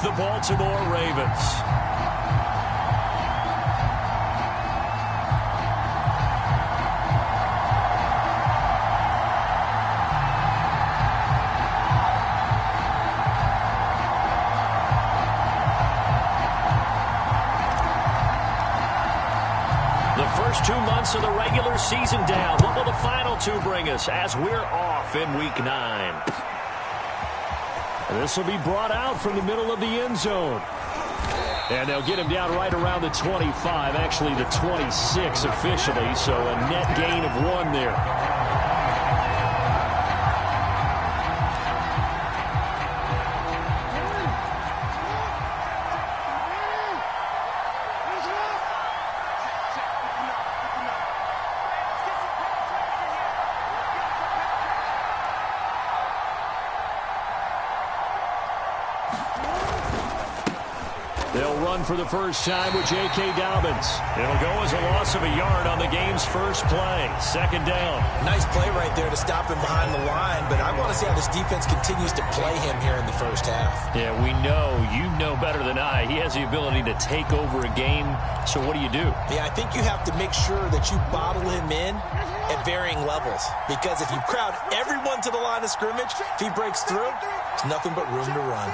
the Baltimore Ravens. First 2 months of the regular season down. What will the final two bring us as we're off in Week 9? This will be brought out from the middle of the end zone. And they'll get him down right around the 25, actually the 26 officially, so a net gain of 1 there. They'll run for the first time with J.K. Dobbins. It'll go as a loss of a yard on the game's first play. Second down. Nice play right there to stop him behind the line, but I want to see how this defense continues to play him here in the first half. Yeah, we know. You know better than I. He has the ability to take over a game, so what do you do? Yeah, I think you have to make sure that you bottle him in at varying levels, because if you crowd everyone to the line of scrimmage, if he breaks through, there's nothing but room to run.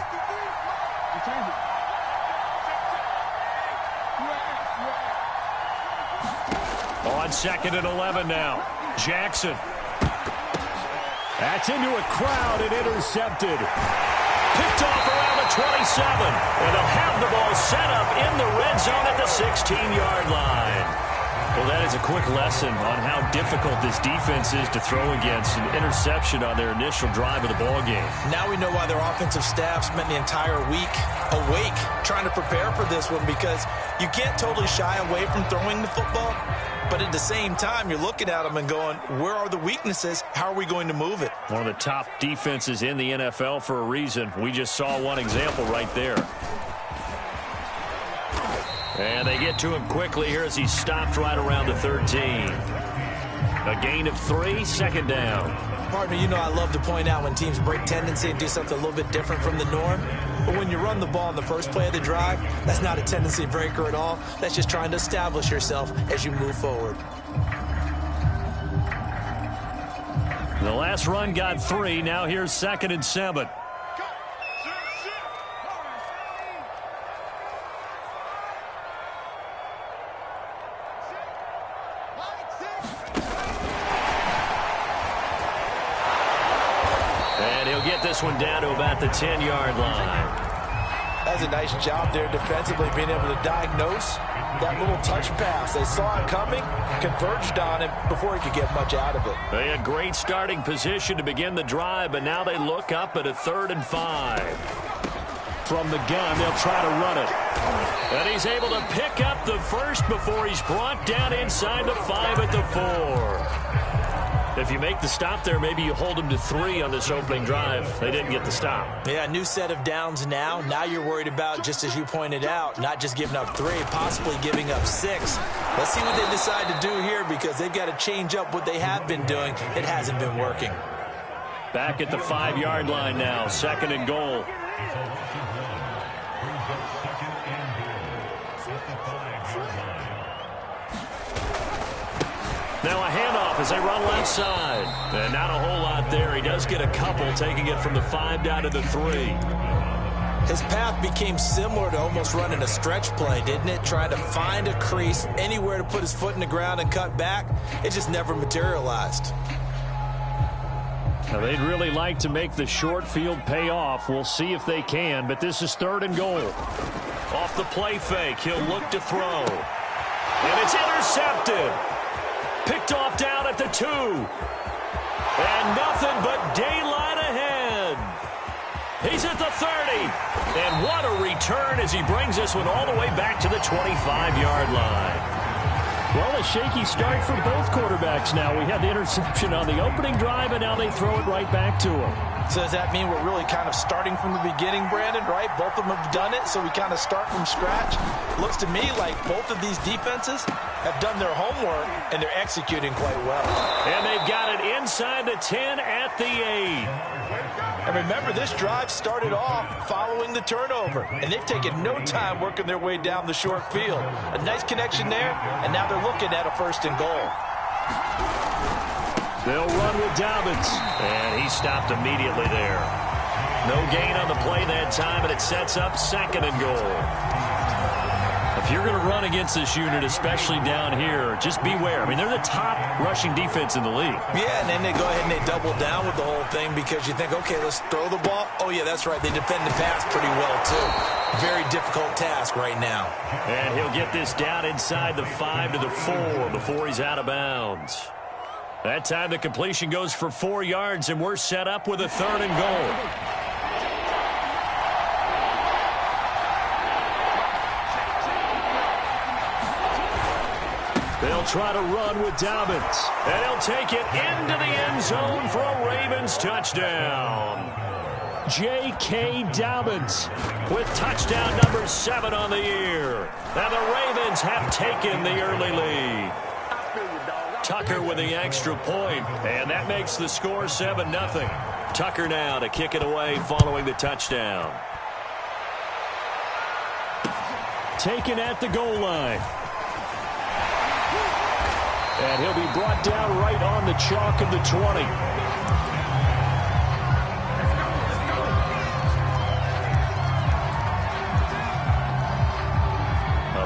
On 2nd and 11 now. Jackson. That's into a crowd and intercepted. Picked off around the 27. And they'll have the ball set up in the red zone at the 16-yard line. Well, that is a quick lesson on how difficult this defense is to throw against. An interception on their initial drive of the ballgame. Now we know why their offensive staff spent the entire week awake trying to prepare for this one, because you can't totally shy away from throwing the football. But at the same time, you're looking at them and going, where are the weaknesses? How are we going to move it? One of the top defenses in the NFL for a reason. We just saw one example right there. And they get to him quickly here as he's stopped right around the 13. A gain of 3, second down. Partner, you know I love to point out when teams break tendency and do something a little bit different from the norm. But when you run the ball in the first play of the drive, that's not a tendency breaker at all. That's just trying to establish yourself as you move forward. The last run got 3. Now here's 2nd and 7. Get this one down to about the 10-yard line. That's a nice job there defensively, being able to diagnose that little touch pass. They saw it coming, converged on him before he could get much out of it. They had great starting position to begin the drive, but now they look up at a 3rd and 5. From the gun, they'll try to run it. And he's able to pick up the first before he's brought down inside the 5 at the 4. If you make the stop there, maybe you hold them to 3 on this opening drive. They didn't get the stop. Yeah, new set of downs now. Now you're worried about, just as you pointed out, not just giving up 3, possibly giving up 6. Let's see what they decide to do here, because they've got to change up what they have been doing. It hasn't been working. Back at the 5-yard line now, 2nd and goal. Now a handoff as they run left side. And not a whole lot there. He does get a couple, taking it from the 5 down to the 3. His path became similar to almost running a stretch play, didn't it? Trying to find a crease, anywhere to put his foot in the ground and cut back. It just never materialized. Now they'd really like to make the short field pay off. We'll see if they can, but this is 3rd and goal. Off the play fake, he'll look to throw. And it's intercepted. Picked off down at the 2. And nothing but daylight ahead. He's at the 30. And what a return as he brings this one all the way back to the 25-yard line. Well, a shaky start for both quarterbacks now. We had the interception on the opening drive, and now they throw it right back to him. So does that mean we're really kind of starting from the beginning, Brandon, right? Both of them have done it, so we kind of start from scratch. Looks to me like both of these defenses have done their homework, and they're executing quite well. And they've got it inside the 10 at the 8. And remember, this drive started off following the turnover, and they've taken no time working their way down the short field. A nice connection there, and now they're looking at a 1st and goal. They'll run with Dobbins, and he stopped immediately there. No gain on the play that time, and it sets up 2nd and goal. If you're going to run against this unit, especially down here, just beware. I mean, they're the top rushing defense in the league. Yeah, and then they go ahead and they double down with the whole thing because you think, okay, let's throw the ball. Oh, yeah, that's right. They defend the pass pretty well, too. Very difficult task right now. And he'll get this down inside the 5 to the 4 before he's out of bounds. That time the completion goes for 4 yards, and we're set up with a 3rd and goal. They'll try to run with Dobbins, and he'll take it into the end zone for a Ravens touchdown. J.K. Dobbins with touchdown number 7 on the year. And the Ravens have taken the early lead. Tucker with the extra point, and that makes the score 7-0. Tucker now to kick it away following the touchdown. Taken at the goal line. And he'll be brought down right on the chalk of the 20.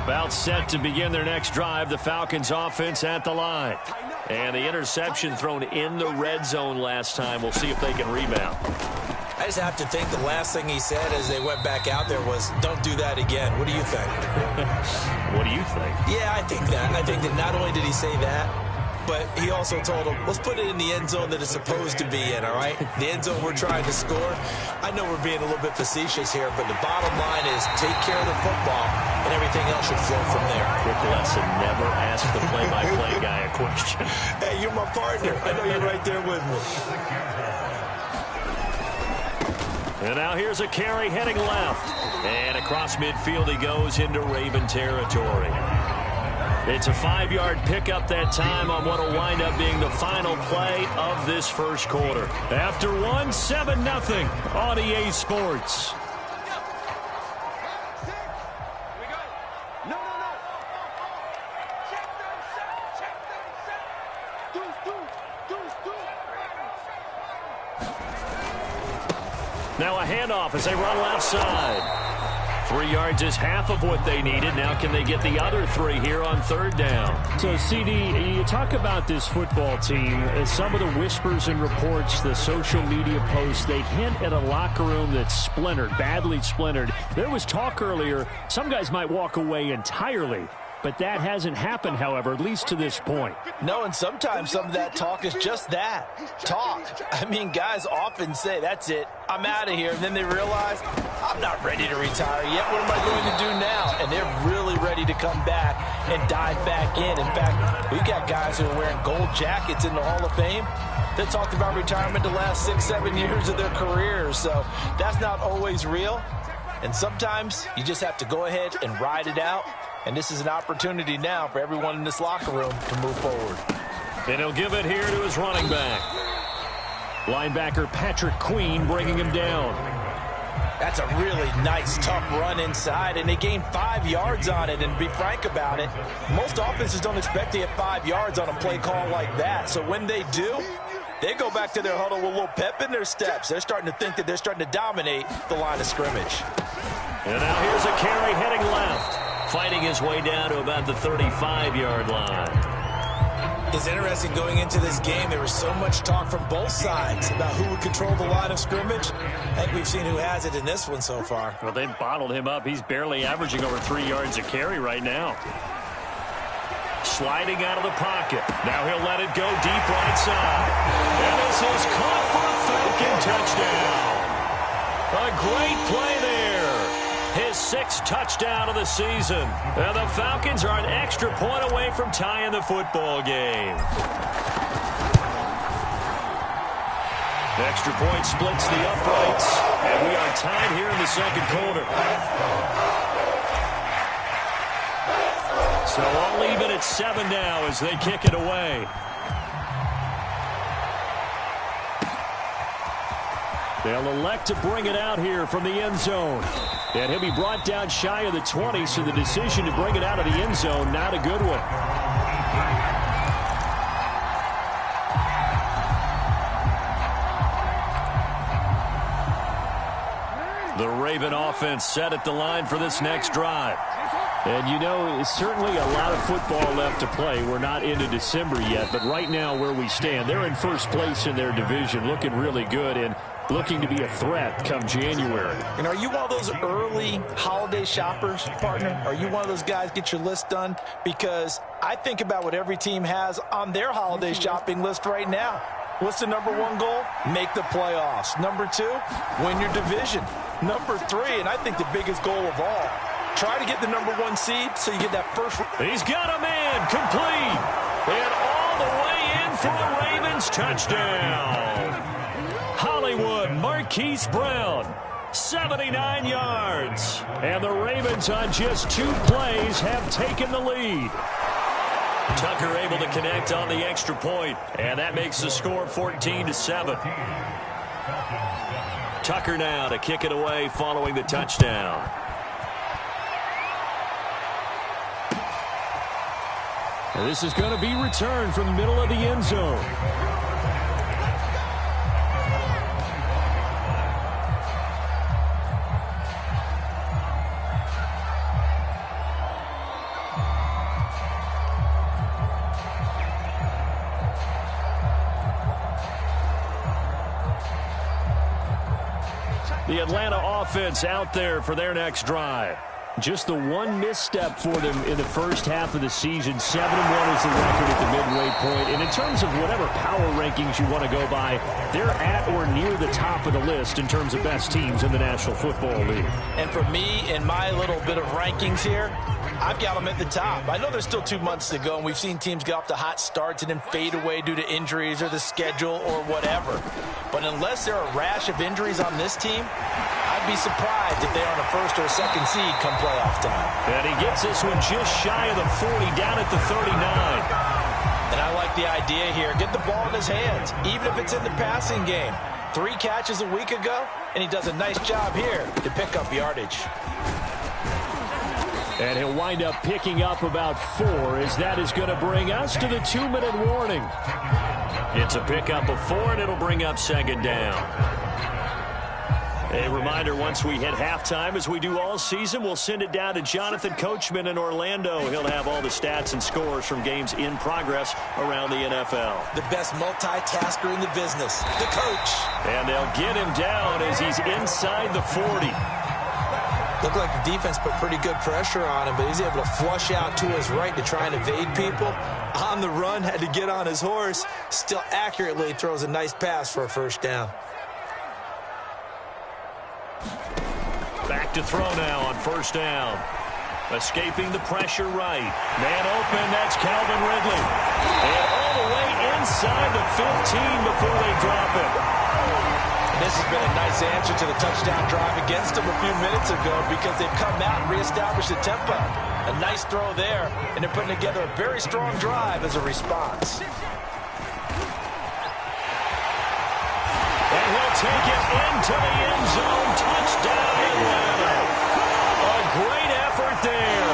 About set to begin their next drive, the Falcons offense at the line. And the interception thrown in the red zone last time. We'll see if they can rebound. I just have to think the last thing he said as they went back out there was, don't do that again. What do you think? What do you think? Yeah, I think that. I think that not only did he say that, but he also told him, let's put it in the end zone that it's supposed to be in, all right? The end zone we're trying to score. I know we're being a little bit facetious here, but the bottom line is take care of the football, and everything else should flow from there. Quick lesson, never ask the play-by-play guy a question. Hey, you're my partner. I know you're right there with me. And now here's a carry heading left. And across midfield he goes into Raven territory. It's a 5-yard pickup that time on what will wind up being the final play of this first quarter. After 7-0 on EA Sports. Now a handoff as they run left side. 3 yards is half of what they needed. Now can they get the other 3 here on 3rd down? So, CD, you talk about this football team, and some of the whispers and reports, the social media posts, they hint at a locker room that's splintered, badly splintered. There was talk earlier, some guys might walk away entirely. But that hasn't happened, however, at least to this point. No, and sometimes some of that talk is just that, talk. I mean, guys often say, that's it, I'm out of here. And then they realize, I'm not ready to retire yet. What am I going to do now? And they're really ready to come back and dive back in. In fact, we've got guys who are wearing gold jackets in the Hall of Fame that talked about retirement the last 6-7 years of their careers. So that's not always real. And sometimes you just have to go ahead and ride it out. And this is an opportunity now for everyone in this locker room to move forward. And he'll give it here to his running back. Linebacker Patrick Queen bringing him down. That's a really nice, tough run inside, and they gained 5 yards on it. And to be frank about it, most offenses don't expect to get 5 yards on a play call like that. So when they do, they go back to their huddle with a little pep in their steps. They're starting to think that they're starting to dominate the line of scrimmage. And now here's a carry heading left. Fighting his way down to about the 35-yard line. It's interesting going into this game. There was so much talk from both sides about who would control the line of scrimmage. I think we've seen who has it in this one so far. Well, they bottled him up. He's barely averaging over 3 yards a carry right now. Sliding out of the pocket. Now he'll let it go deep right side. And this is caught for a Falcon touchdown. A great play there. His 6th touchdown of the season. And the Falcons are an extra point away from tying the football game. Extra point splits the uprights. And we are tied here in the second quarter. So I'll leave it at 7 now as they kick it away. They'll elect to bring it out here from the end zone. And he'll be brought down shy of the 20, so the decision to bring it out of the end zone, not a good one. The Raven offense set at the line for this next drive. And, you know, it's certainly a lot of football left to play. We're not into December yet, but right now where we stand, they're in first place in their division, looking really good and looking to be a threat come January. And are you one of those early holiday shoppers, partner? Are you one of those guys get your list done? Because I think about what every team has on their holiday shopping list right now. What's the number one goal? Make the playoffs. Number two, win your division. Number three, and I think the biggest goal of all, try to get the number one seed so you get that first. He's got a man complete. And all the way in for a Ravens touchdown. Hollywood Marquise Brown, 79 yards. And the Ravens on just 2 plays have taken the lead. Tucker able to connect on the extra point, and that makes the score 14-7. Tucker now to kick it away following the touchdown. And this is going to be returned from the middle of the end zone. The Atlanta offense out there for their next drive. Just the one misstep for them in the first half of the season. 7-1 is the record at the midway point. And in terms of whatever power rankings you want to go by, they're at or near the top of the list in terms of best teams in the National Football League. And for me, in my little bit of rankings here, I've got them at the top. I know there's still 2 months to go, and we've seen teams get off to hot starts and then fade away due to injuries or the schedule or whatever. But unless there are a rash of injuries on this team, I'd be surprised if they're on a first or a second seed come playoff time. And he gets this one just shy of the 40, down at the 39. And I like the idea here. Get the ball in his hands, even if it's in the passing game. 3 catches a week ago, and he does a nice job here to pick up yardage. And he'll wind up picking up about 4, as that is going to bring us to the 2-minute warning. It's a pickup of 4, and it'll bring up second down. A reminder, once we hit halftime, as we do all season, we'll send it down to Jonathan Coachman in Orlando. He'll have all the stats and scores from games in progress around the NFL. The best multitasker in the business, the coach. And they'll get him down as he's inside the 40. Looked like the defense put pretty good pressure on him, but he's able to flush out to his right to try and evade people. On the run, had to get on his horse. Still accurately throws a nice pass for a first down. Back to throw now on first down. Escaping the pressure right. Man open, that's Calvin Ridley. And all the way inside the 15 before they drop it. And this has been a nice answer to the touchdown drive against them a few minutes ago because they've come out and reestablished the tempo. A nice throw there, and they're putting together a very strong drive as a response. And he'll take it into the end zone. Touchdown, Atlanta. A great effort there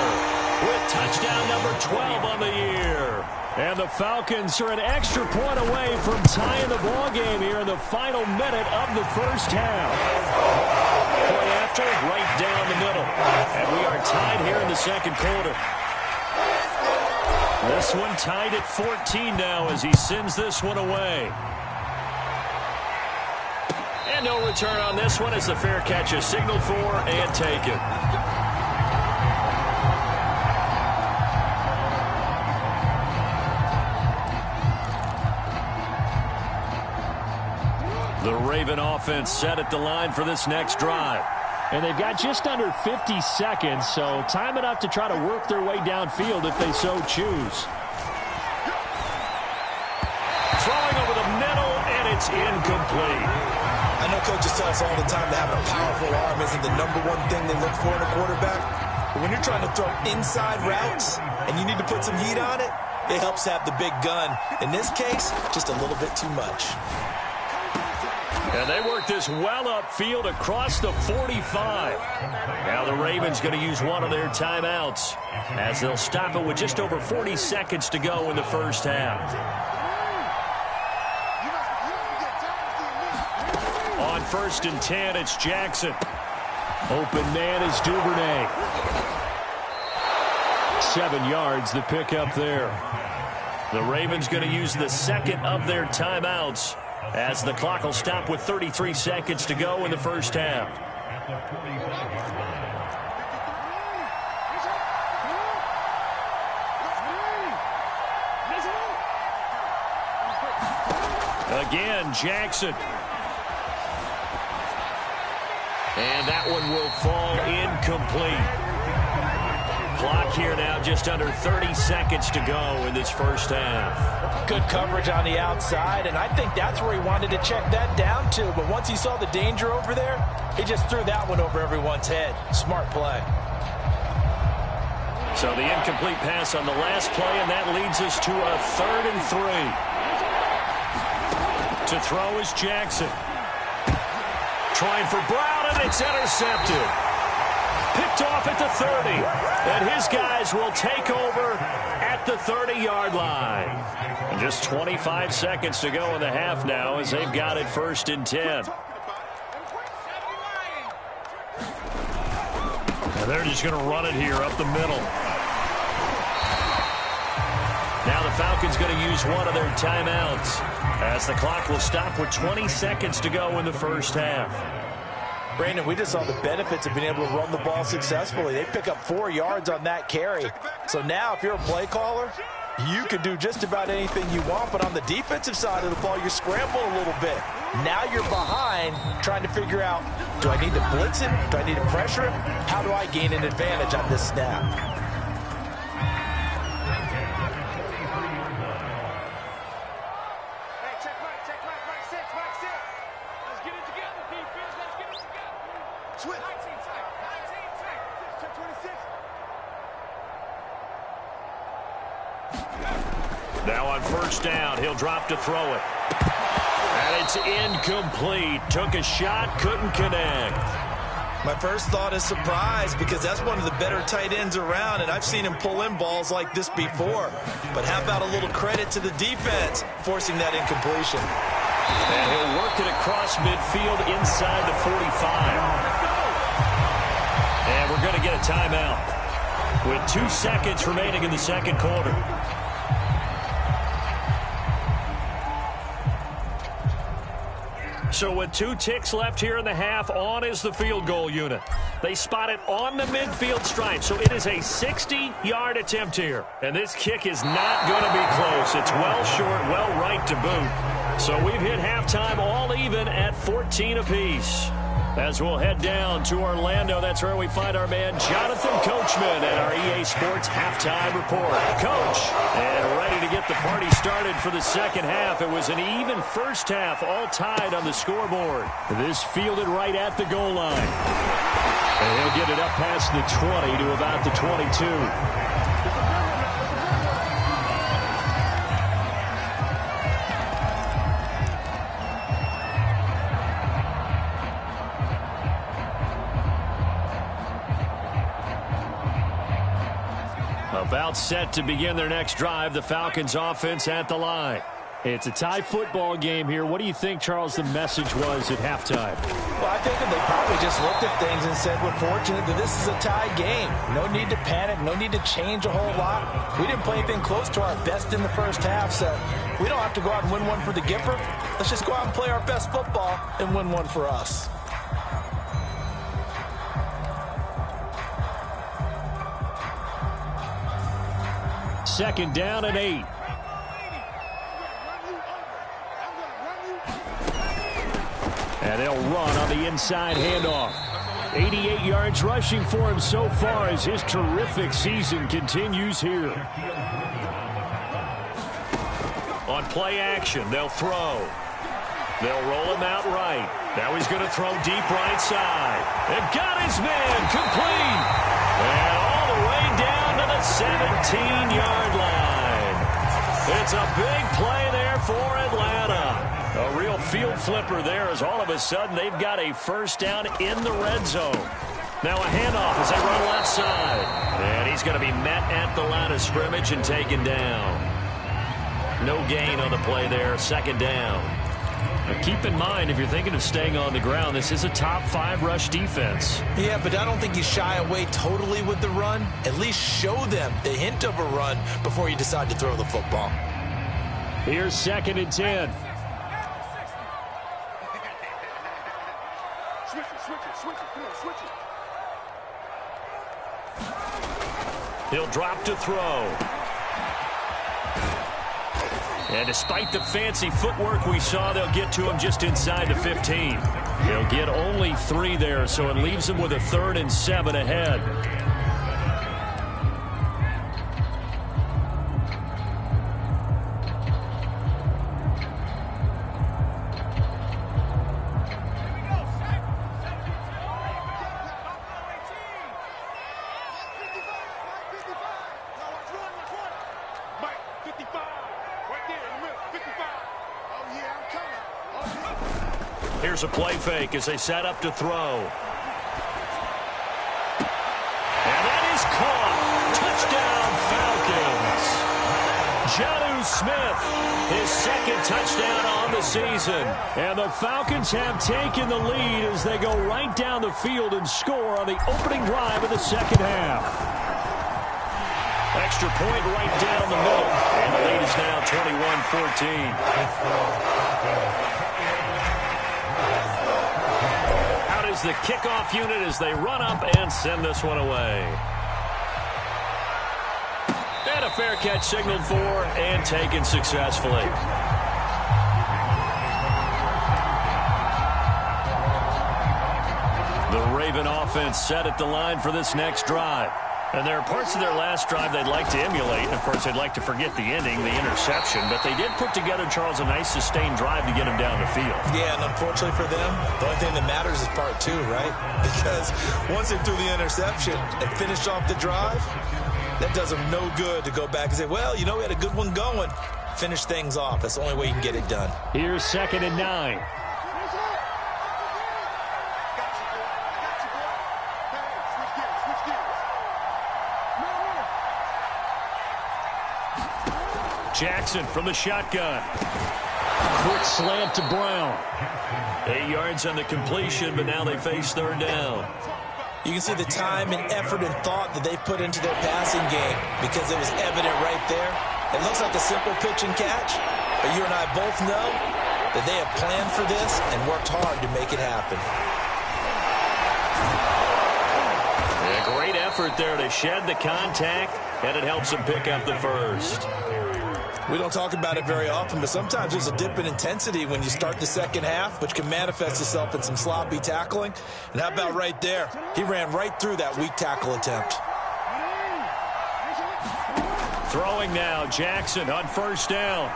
with touchdown number 12 on the year. And the Falcons are an extra point away from tying the ball game here in the final minute of the first half. Play after, right down the middle. And we are tied here in the second quarter. This one tied at 14 now as he sends this one away. And no return on this one as the fair catch is signaled for and taken. The Raven offense set at the line for this next drive. And they've got just under 50 seconds, so time enough to try to work their way downfield if they so choose. Throwing over the middle, and it's incomplete. I know coaches tell us all the time that having a powerful arm isn't the number one thing they look for in a quarterback. But when you're trying to throw inside routes and you need to put some heat on it, it helps have the big gun. In this case, just a little bit too much. And they work this well upfield across the 45. Now the Ravens going to use one of their timeouts as they'll stop it with just over 40 seconds to go in the first half. On 1st and 10, it's Jackson. Open man is Duvernay. 7 yards, the pickup there. The Ravens going to use the second of their timeouts as the clock will stop with 33 seconds to go in the first half. Again, Jackson. And that one will fall incomplete. Clock here now, just under 30 seconds to go in this first half. Good coverage on the outside, and I think that's where he wanted to check that down to. But once he saw the danger over there, he just threw that one over everyone's head. Smart play. So the incomplete pass on the last play, and that leads us to a 3rd and 3. To throw is Jackson. Trying for Brown, and it's intercepted. Picked off at the 30, and his guys will take over at the 30-yard line. And just 25 seconds to go in the half now as they've got it 1st and 10. And they're just going to run it here up the middle. Now the Falcons going to use one of their timeouts as the clock will stop with 20 seconds to go in the first half. Brandon, we just saw the benefits of being able to run the ball successfully. They pick up 4 yards on that carry. So now if you're a play caller, you can do just about anything you want. But on the defensive side of the ball, you scramble a little bit. Now you're behind trying to figure out, do I need to blitz him? Do I need to pressure him? How do I gain an advantage on this snap? Now on 1st down, he'll drop to throw it. And it's incomplete. Took a shot, couldn't connect. My first thought is surprise because that's one of the better tight ends around, and I've seen him pull in balls like this before. But how about a little credit to the defense forcing that incompletion? And he'll work it across midfield inside the 45. And we're going to get a timeout with 2 seconds remaining in the second quarter. So with 2 ticks left here in the half, on is the field goal unit. They spot it on the midfield stripe, so it is a 60-yard attempt here. And this kick is not going to be close. It's well short, well right to boot. So we've hit halftime all even at 14 apiece. As we'll head down to Orlando, that's where we find our man Jonathan Coachman at our EA Sports Halftime Report. Coach, and ready to get the party started for the second half. It was an even first half, all tied on the scoreboard. This fielded right at the goal line. And he'll get it up past the 20 to about the 22. About set to begin their next drive, the Falcons offense at the line. It's a tie football game here. What do you think, Charles, the message was at halftime? Well, I think that they probably just looked at things and said, we're fortunate that this is a tie game. No need to panic, no need to change a whole lot. We didn't play anything close to our best in the first half, so we don't have to go out and win one for the Gipper. Let's just go out and play our best football and win one for us. Second down and 8. And they'll run on the inside handoff. 88 yards rushing for him so far as his terrific season continues here. On play action, they'll throw. They'll roll him out right. Now he's going to throw deep right side. They've got his man complete. And all the way down to the 17-yard line. It's a big play there for Atlanta. A real field flipper there as all of a sudden they've got a first down in the red zone. Now a handoff as they run left side. And he's going to be met at the line of scrimmage and taken down. No gain on the play there, second down. Now keep in mind, if you're thinking of staying on the ground, this is a top 5 rush defense. Yeah, but I don't think you shy away totally with the run. At least show them the hint of a run before you decide to throw the football. Here's 2nd and 10. He'll drop to throw. And despite the fancy footwork we saw, they'll get to him just inside the 15. They'll get only 3 there, so it leaves them with a 3rd and 7 ahead. Here's a play fake as they set up to throw. And that is caught. Touchdown, Falcons. Jonnu Smith, his 2nd touchdown on the season. And the Falcons have taken the lead as they go right down the field and score on the opening drive of the second half. Extra point right down the middle. And the lead is now 21-14. Is the kickoff unit as they run up and send this one away. And a fair catch signaled for and taken successfully. The Raven offense set at the line for this next drive. And there are parts of their last drive they'd like to emulate. And, of course, they'd like to forget the ending, the interception. But they did put together, Charles, a nice sustained drive to get them down the field. Yeah, and unfortunately for them, the only thing that matters is part 2, right? Because once they threw the interception and finished off the drive, that does them no good to go back and say, well, you know, we had a good one going. Finish things off. That's the only way you can get it done. Here's 2nd and 9. Jackson from the shotgun. Quick slant to Brown. 8 yards on the completion, but now they face 3rd down. You can see the time and effort and thought that they've put into their passing game because it was evident right there. It looks like a simple pitch and catch, but you and I both know that they have planned for this and worked hard to make it happen. A great effort there to shed the contact, and it helps them pick up the first. We don't talk about it very often, but sometimes there's a dip in intensity when you start the second half, which can manifest itself in some sloppy tackling. And how about right there? He ran right through that weak tackle attempt. Throwing now, Jackson on 1st down.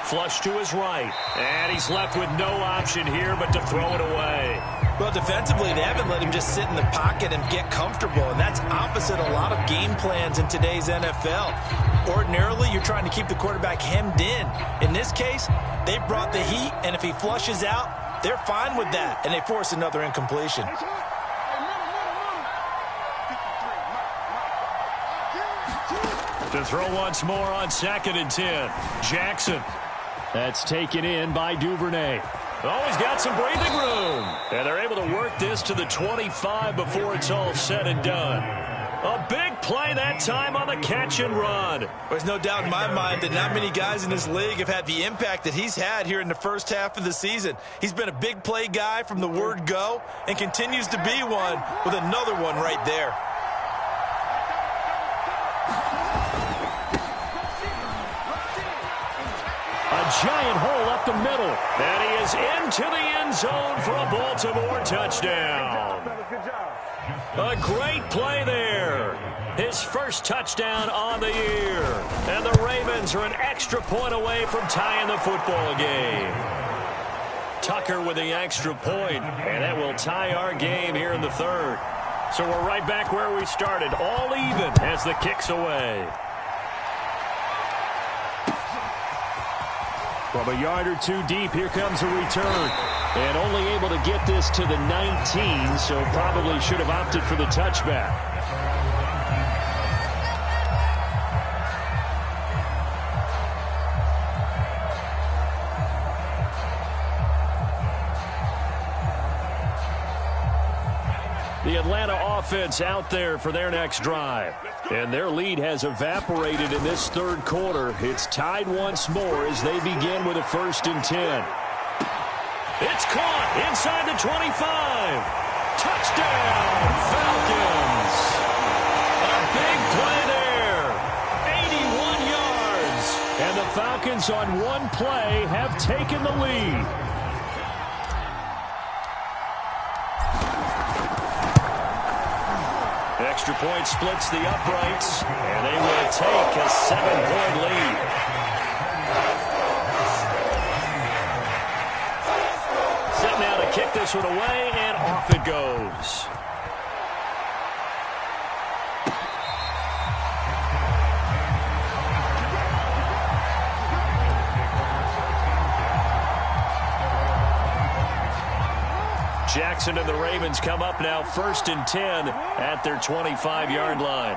Flush to his right. And he's left with no option here but to throw it away. Well, defensively, they haven't let him just sit in the pocket and get comfortable, and that's opposite a lot of game plans in today's NFL. Ordinarily, you're trying to keep the quarterback hemmed in. In this case, they brought the heat, and if he flushes out, they're fine with that, and they force another incompletion. To throw once more on 2nd and 10. Jackson. That's taken in by Duvernay. Oh, he's got some breathing room. And they're able to work this to the 25 before it's all said and done. A big play that time on the catch and run. There's no doubt in my mind that not many guys in this league have had the impact that he's had here in the first half of the season. He's been a big play guy from the word go and continues to be one with another one right there. A giant hole up the middle. And he is into the end zone for a Baltimore touchdown. A great play there. His first touchdown on the year. And the Ravens are an extra point away from tying the football game. Tucker with the extra point, and that will tie our game here in the 3rd. So we're right back where we started, all even as the kick's away. From a yard or two deep, here comes a return. And only able to get this to the 19, so probably should have opted for the touchback. The Atlanta offense out there for their next drive. And their lead has evaporated in this third quarter. It's tied once more as they begin with a 1st and 10. It's caught inside the 25. Touchdown, Falcons. A big play there. 81 yards. And the Falcons on one play have taken the lead. Extra point splits the uprights, and they will take a 7-point lead. Set now to kick this one away, and off it goes. Jackson and the Ravens come up now 1st and 10 at their 25-yard line.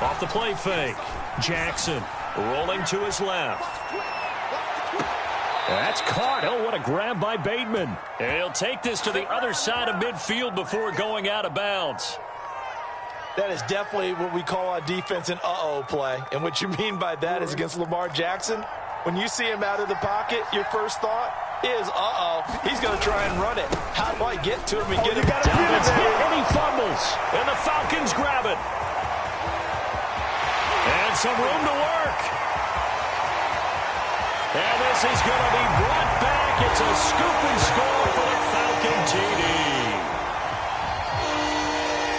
Off the play fake. Jackson rolling to his left. That's caught. Oh, what a grab by Bateman. And he'll take this to the other side of midfield before going out of bounds. That is definitely what we call on defense an uh-oh play. And what you mean by that is against Lamar Jackson, when you see him out of the pocket, your first thought is, uh-oh, he's going to try and run it. How do I get to him and get him down? And he fumbles. And the Falcons grab it. And some room to work. And this is going to be brought back. It's a scoop and score for the Falcon TD.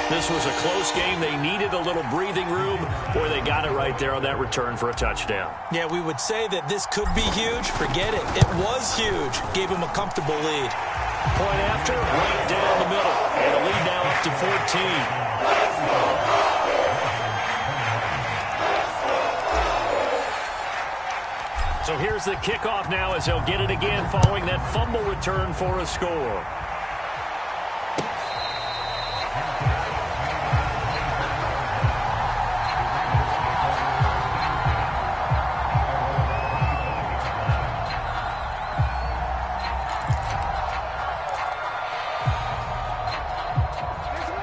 This was a close game. They needed a little breathing room. Boy, they got it right there on that return for a touchdown. Yeah, we would say that this could be huge. Forget it. It was huge. Gave him a comfortable lead. Point after, right down the middle. And a lead now up to 14. So here's the kickoff now as they'll get it again following that fumble return for a score.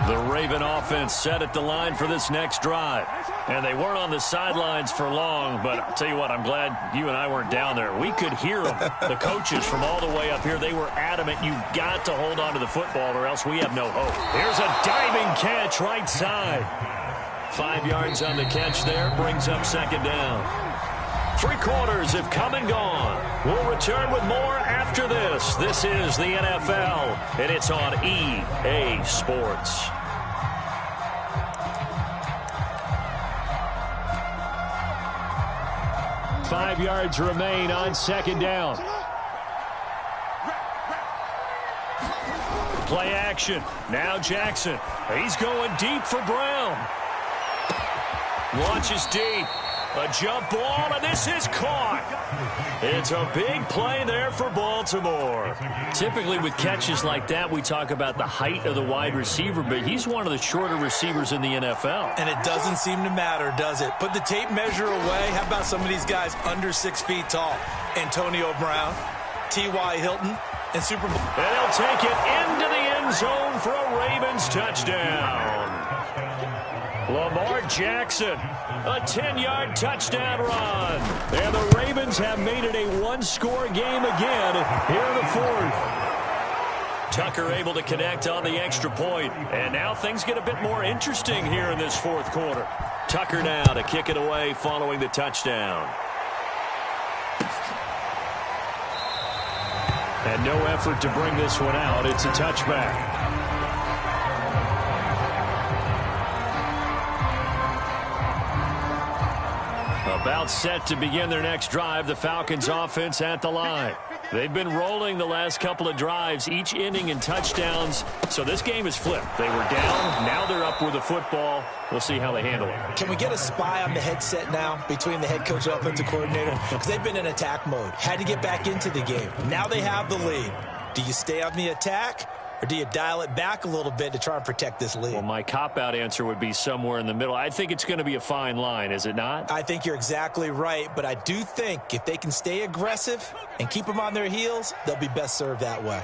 The Raven offense set at the line for this next drive. And they weren't on the sidelines for long, but I'll tell you what, I'm glad you and I weren't down there. We could hear them. The coaches from all the way up here, they were adamant, you've got to hold on to the football or else we have no hope. Here's a diving catch right side. 5 yards on the catch there, brings up 2nd down. 3 quarters have come and gone. We'll return with more after this. This is the NFL, and it's on EA Sports. Five yards remain on 2nd down. Play action. Now Jackson. He's going deep for Brown. Launches deep. A jump ball, and this is caught. It's a big play there for Baltimore. Typically with catches like that, we talk about the height of the wide receiver, but he's one of the shorter receivers in the NFL. And it doesn't seem to matter, does it? Put the tape measure away. How about some of these guys under 6 feet tall? Antonio Brown, T.Y. Hilton, and Super Bowl. And he'll take it into the end zone for a Ravens touchdown. Lamar Jackson, a 10-yard touchdown run. And the Ravens have made it a one-score game again here in the 4th. Tucker able to connect on the extra point. And now things get a bit more interesting here in this 4th quarter. Tucker now to kick it away following the touchdown. And no effort to bring this one out. It's a touchback. About set to begin their next drive. The Falcons offense at the line. They've been rolling the last couple of drives, each inning in touchdowns. So this game is flipped. They were down. Now they're up with the football. We'll see how they handle it. Can we get a spy on the headset now between the head coach and offensive coordinator? Because they've been in attack mode. Had to get back into the game. Now they have the lead. Do you stay on the attack? Or do you dial it back a little bit to try and protect this lead? Well, my cop-out answer would be somewhere in the middle. I think it's going to be a fine line, is it not? I think you're exactly right, but I do think if they can stay aggressive and keep them on their heels, they'll be best served that way.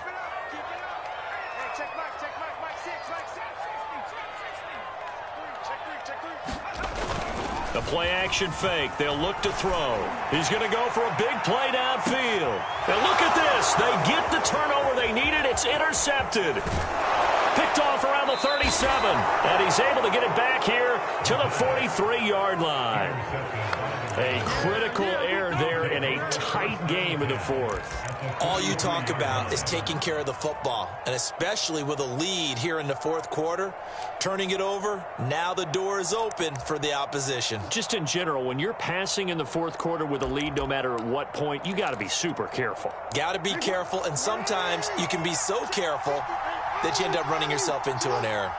The play-action fake. They'll look to throw. He's going to go for a big play downfield. And look at this. They get the turnover they needed. It's intercepted. Picked off around the 37. And he's able to get it back here to the 43-yard line. A critical error there in a tight game in the fourth. All you talk about is taking care of the football, and especially with a lead here in the fourth quarter, turning it over, now the door is open for the opposition. Just in general, when you're passing in the fourth quarter with a lead, no matter at what point, you got to be super careful. Got to be careful, and sometimes you can be so careful that you end up running yourself into an error.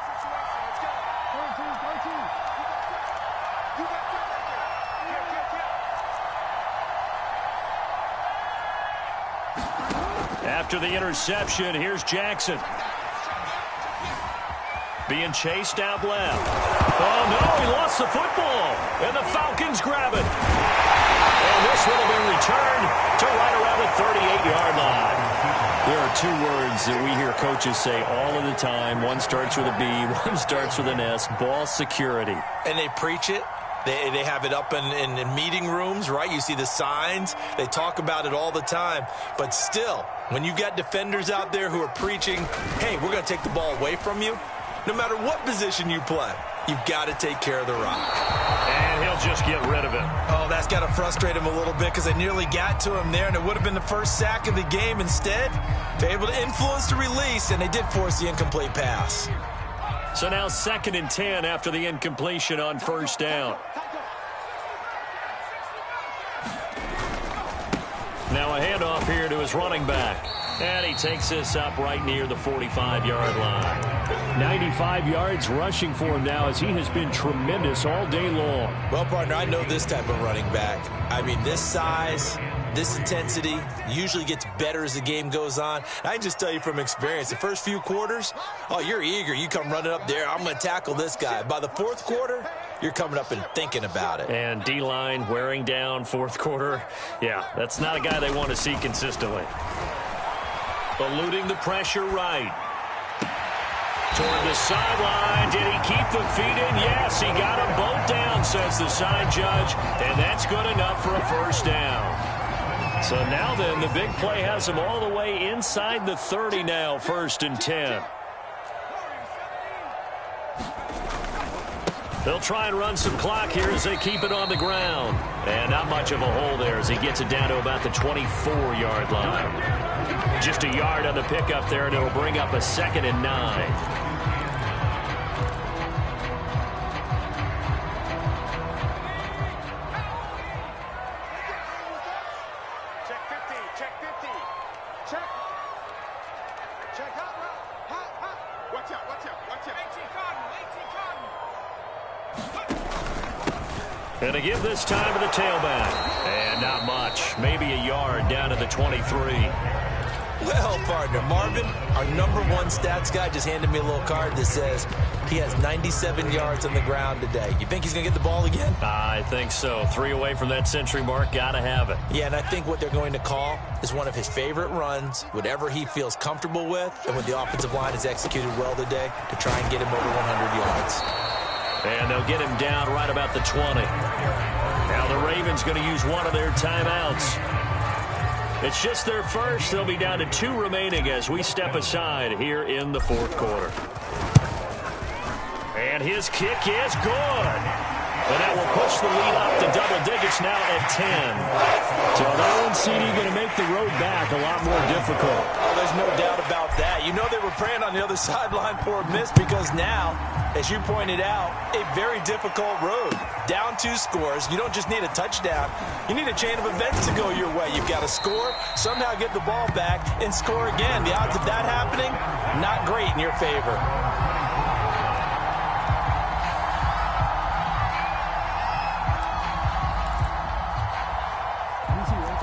After the interception, here's Jackson. Being chased out left. Oh, no, he lost the football. And the Falcons grab it. And this one will be returned to right around the 38-yard line. There are two words that we hear coaches say all of the time. One starts with a B, one starts with an S, ball security. And they preach it. They have it up in meeting rooms, right? You see the signs. They talk about it all the time. But still, when you've got defenders out there who are preaching, hey, we're going to take the ball away from you, no matter what position you play, you've got to take care of the rock. And he'll just get rid of it. Oh, that's got to frustrate him a little bit because they nearly got to him there, and it would have been the first sack of the game. Instead, they're able to influence the release, and they did force the incomplete pass. So now 2nd and 10 after the incompletion on first down. Now a handoff here to his running back. And he takes this up right near the 45-yard line. 95 yards rushing for him now as he has been tremendous all day long. Well, partner, I know this type of running back. I mean, this size, this intensity usually gets better as the game goes on. I can just tell you from experience, the first few quarters, oh, you're eager. You come running up there, I'm going to tackle this guy. By the fourth quarter, you're coming up and thinking about it. And D-line wearing down fourth quarter. Yeah, that's not a guy they want to see consistently. Eluding the pressure right. Toward the sideline. Did he keep the feet in? Yes, he got them both down, says the side judge. And that's good enough for a first down. So now then, the big play has him all the way inside the 30 now, 1st and 10. They'll try and run some clock here as they keep it on the ground. And not much of a hole there as he gets it down to about the 24-yard line. Just a yard on the pickup there, and it'll bring up a 2nd and 9. And a give this time to the tailback. And not much. Maybe a yard down to the 23. Well, partner, Marvin, our #1 stats guy, just handed me a little card that says he has 97 yards on the ground today. You think he's going to get the ball again? I think so. 3 away from that century mark. Got to have it. Yeah, and I think what they're going to call is one of his favorite runs, whatever he feels comfortable with, and when the offensive line has executed well today to try and get him over 100 yards. And they'll get him down right about the 20. Now the Ravens going to use one of their timeouts. It's just their first. They'll be down to 2 remaining as we step aside here in the fourth quarter. And his kick is good. And that will push the lead up to double digits now at 10. So that one, CD, going to make the road back a lot more difficult. Oh, there's no doubt about that. You know they were praying on the other sideline for a miss because now, as you pointed out, a very difficult road. Down 2 scores. You don't just need a touchdown. You need a chain of events to go your way. You've got to score, somehow get the ball back, and score again. The odds of that happening, not great in your favor.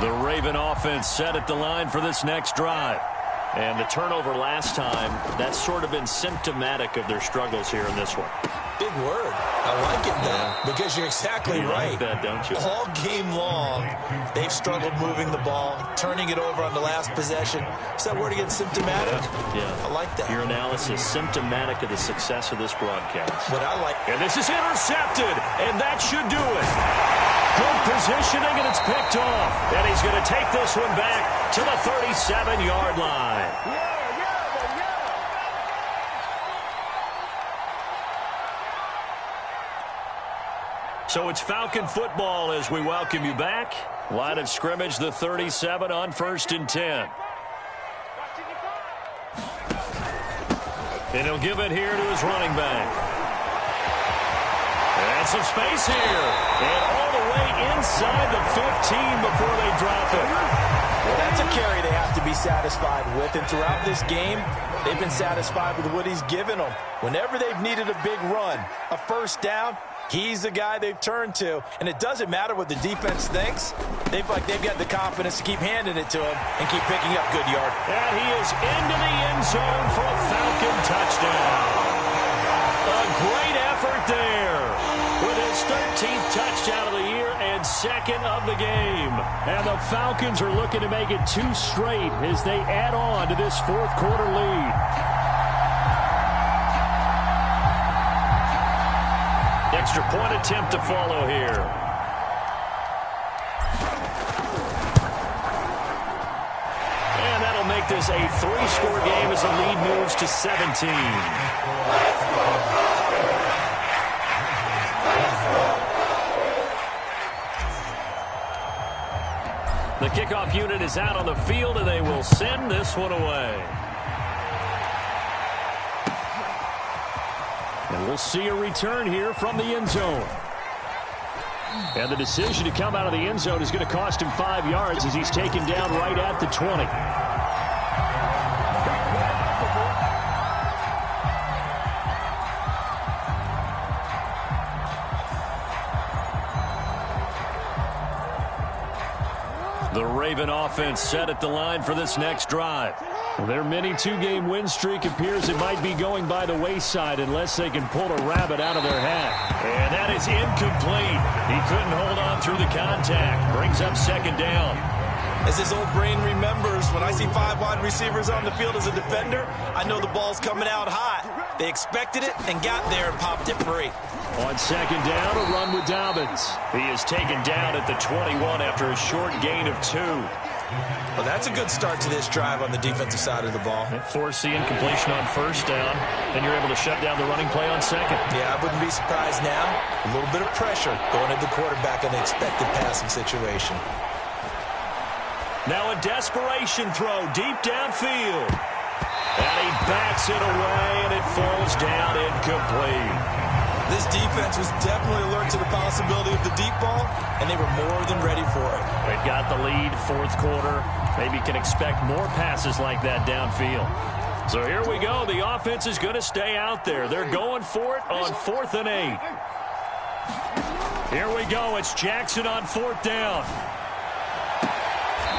The Raven offense set at the line for this next drive. And the turnover last time, that's sort of been symptomatic of their struggles here in this one. Big word. I like it, though, because you're exactly right. You like that, don't you? All game long, they've struggled moving the ball, turning it over on the last possession. Is that word again, symptomatic? Yeah. I like that. Your analysis, symptomatic of the success of this broadcast. What I like. And this is intercepted, and that should do it. Good positioning, and it's picked off. And he's going to take this one back to the 37-yard line. So it's Falcon football as we welcome you back. Line of scrimmage, the 37 on 1st and 10. And he'll give it here to his running back. And some space here. And all the way inside the 15 before they drop it. Well, that's a carry they have to be satisfied with. And throughout this game, they've been satisfied with what he's given them. Whenever they've needed a big run, a first down, he's the guy they've turned to. And it doesn't matter what the defense thinks. They've got the confidence to keep handing it to him and keep picking up good yard. And he is into the end zone for a Falcon touchdown. A great effort there with his 13th touchdown of the year and 2nd of the game. And the Falcons are looking to make it 2 straight as they add on to this 4th quarter lead. Extra point attempt to follow here. And that'll make this a 3-score game as the lead moves to 17. The kickoff unit is out on the field, and they will send this one away. And we'll see a return here from the end zone. And the decision to come out of the end zone is going to cost him 5 yards as he's taken down right at the 20. The Raven offense set at the line for this next drive. Well, their mini 2-game win streak appears it might be going by the wayside unless they can pull a rabbit out of their hat. And that is incomplete. He couldn't hold on through the contact. Brings up 2nd down. As his old brain remembers, when I see 5 wide receivers on the field as a defender, I know the ball's coming out hot. They expected it and got there and popped it free. On 2nd down, a run with Dobbins. He is taken down at the 21 after a short gain of 2. Well, that's a good start to this drive on the defensive side of the ball. Force the incompletion on 1st down, and you're able to shut down the running play on 2nd. Yeah, I wouldn't be surprised now. A little bit of pressure going at the quarterback in the expected passing situation. Now a desperation throw deep downfield. And he bats it away, and it falls down incomplete. This defense was definitely alert to the possibility of the deep ball, and they were more than ready for it. They've got the lead, 4th quarter. Maybe can expect more passes like that downfield. So here we go. The offense is going to stay out there. They're going for it on 4th and 8. Here we go. It's Jackson on 4th down.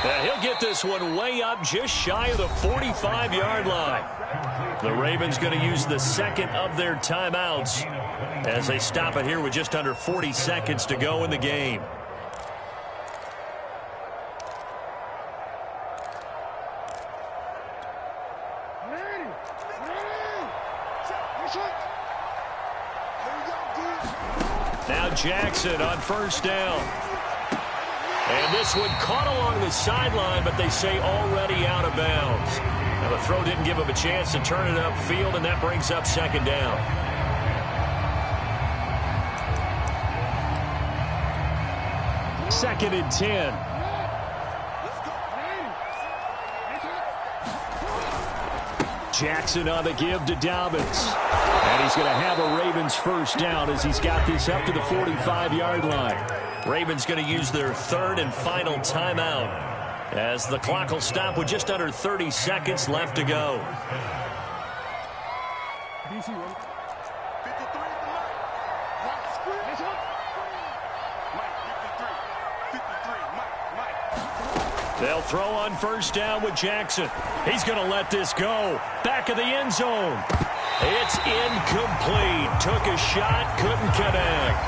And he'll get this one way up just shy of the 45-yard line. The Ravens going to use the 2nd of their timeouts as they stop it here with just under 40 seconds to go in the game. Now Jackson on 1st down. And this one caught along the sideline, but they say already out of bounds. Now the throw didn't give him a chance to turn it upfield, and that brings up 2nd down. 2nd and 10. Jackson on the give to Dobbins. And he's going to have a Ravens first down as he's got this up to the 45-yard line. Ravens going to use their 3rd and final timeout as the clock will stop with just under 30 seconds left to go. They'll throw on first down with Jackson. He's going to let this go. Back of the end zone. It's incomplete. Took a shot, couldn't connect.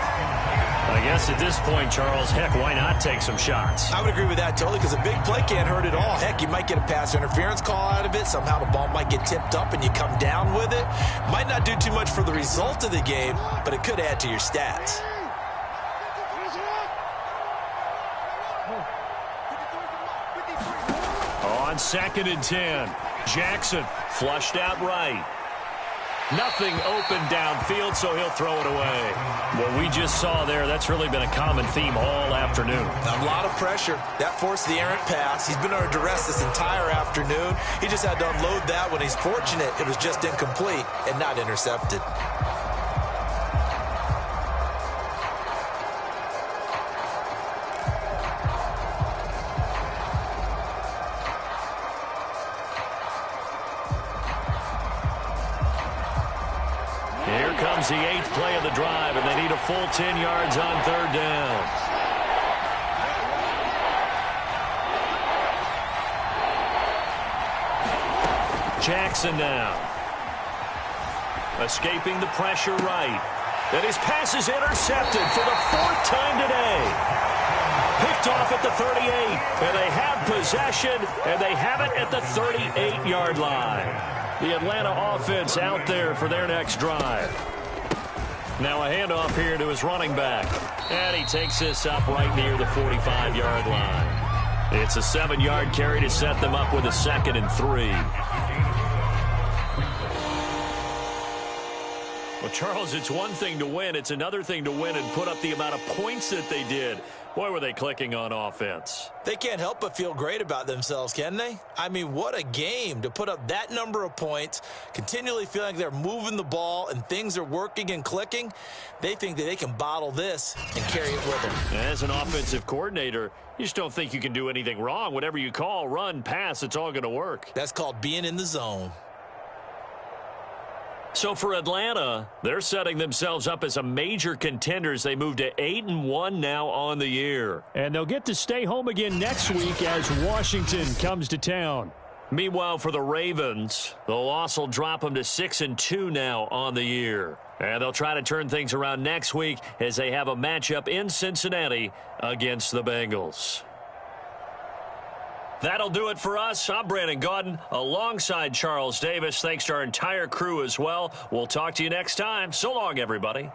I guess at this point, Charles, heck, why not take some shots? I would agree with that totally because a big play can't hurt at all. Heck, you might get a pass interference call out of it. Somehow the ball might get tipped up and you come down with it. Might not do too much for the result of the game, but it could add to your stats. On 2nd and 10, Jackson flushed out right. Nothing open downfield, so he'll throw it away. What we just saw there, that's really been a common theme all afternoon. A lot of pressure. That forced the errant pass. He's been under duress this entire afternoon. He just had to unload that when he's fortunate it was just incomplete and not intercepted. The 8th play of the drive, and they need a full 10 yards on 3rd down. Jackson now. Escaping the pressure right. And his pass is intercepted for the 4th time today. Picked off at the 38, and they have possession, and they have it at the 38-yard line. The Atlanta offense out there for their next drive. Now a handoff here to his running back. And he takes this up right near the 45-yard line. It's a 7-yard carry to set them up with a 2nd and 3. Well, Charles, it's one thing to win. It's another thing to win and put up the amount of points that they did. Boy, were they clicking on offense. They can't help but feel great about themselves, can they? I mean, what a game to put up that number of points, continually feeling like they're moving the ball and things are working and clicking. They think that they can bottle this and carry it with them. As an offensive coordinator, you just don't think you can do anything wrong. Whatever you call, run, pass, it's all going to work. That's called being in the zone. So for Atlanta, they're setting themselves up as a major contender as they move to 8-1 now on the year. And they'll get to stay home again next week as Washington comes to town. Meanwhile, for the Ravens, the loss will drop them to 6-2 now on the year. And they'll try to turn things around next week as they have a matchup in Cincinnati against the Bengals. That'll do it for us. I'm Brandon Gaudin alongside Charles Davis. Thanks to our entire crew as well. We'll talk to you next time. So long, everybody.